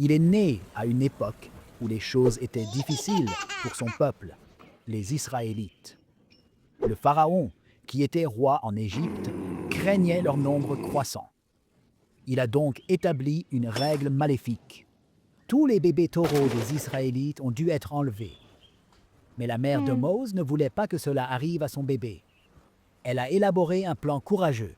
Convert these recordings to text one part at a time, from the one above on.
Il est né à une époque où les choses étaient difficiles pour son peuple, les Israélites. Le pharaon, qui était roi en Égypte, craignait leur nombre croissant. Il a donc établi une règle maléfique. Tous les bébés taureaux des Israélites ont dû être enlevés. Mais la mère de Mose ne voulait pas que cela arrive à son bébé. Elle a élaboré un plan courageux.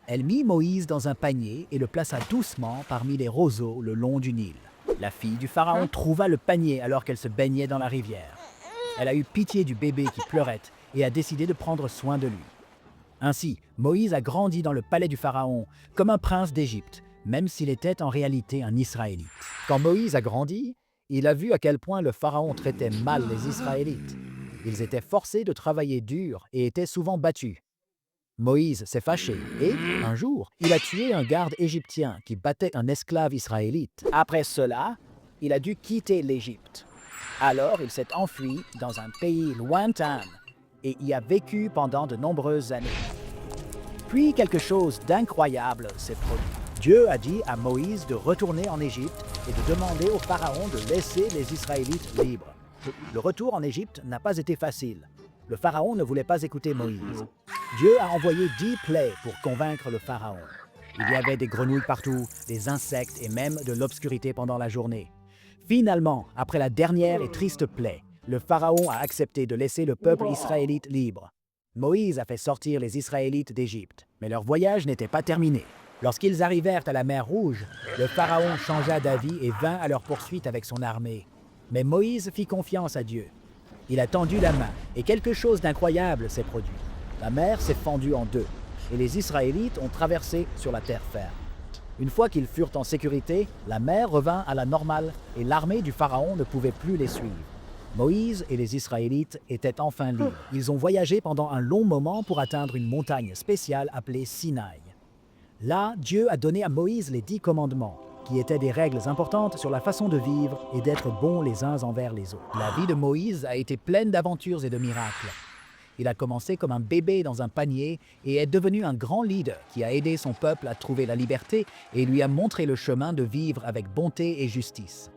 Elle mit Moïse dans un panier et le plaça doucement parmi les roseaux le long du Nil. La fille du pharaon trouva le panier alors qu'elle se baignait dans la rivière. Elle a eu pitié du bébé qui pleurait et a décidé de prendre soin de lui. Ainsi, Moïse a grandi dans le palais du pharaon comme un prince d'Égypte, même s'il était en réalité un Israélite. Quand Moïse a grandi, il a vu à quel point le pharaon traitait mal les Israélites. Ils étaient forcés de travailler dur et étaient souvent battus. Moïse s'est fâché et, un jour, il a tué un garde égyptien qui battait un esclave israélite. Après cela, il a dû quitter l'Égypte. Alors il s'est enfui dans un pays lointain et y a vécu pendant de nombreuses années. Puis quelque chose d'incroyable s'est produit. Dieu a dit à Moïse de retourner en Égypte et de demander au pharaon de laisser les Israélites libres. Le retour en Égypte n'a pas été facile. Le pharaon ne voulait pas écouter Moïse. Dieu a envoyé 10 plaies pour convaincre le pharaon. Il y avait des grenouilles partout, des insectes et même de l'obscurité pendant la journée. Finalement, après la dernière et triste plaie, le pharaon a accepté de laisser le peuple israélite libre. Moïse a fait sortir les Israélites d'Égypte, mais leur voyage n'était pas terminé. Lorsqu'ils arrivèrent à la mer Rouge, le pharaon changea d'avis et vint à leur poursuite avec son armée. Mais Moïse fit confiance à Dieu. Il a tendu la main et quelque chose d'incroyable s'est produit. La mer s'est fendue en deux et les Israélites ont traversé sur la terre ferme. Une fois qu'ils furent en sécurité, la mer revint à la normale et l'armée du pharaon ne pouvait plus les suivre. Moïse et les Israélites étaient enfin libres. Ils ont voyagé pendant un long moment pour atteindre une montagne spéciale appelée Sinaï. Là, Dieu a donné à Moïse les 10 commandements, qui étaient des règles importantes sur la façon de vivre et d'être bons les uns envers les autres. La vie de Moïse a été pleine d'aventures et de miracles. Il a commencé comme un bébé dans un panier et est devenu un grand leader qui a aidé son peuple à trouver la liberté et lui a montré le chemin de vivre avec bonté et justice.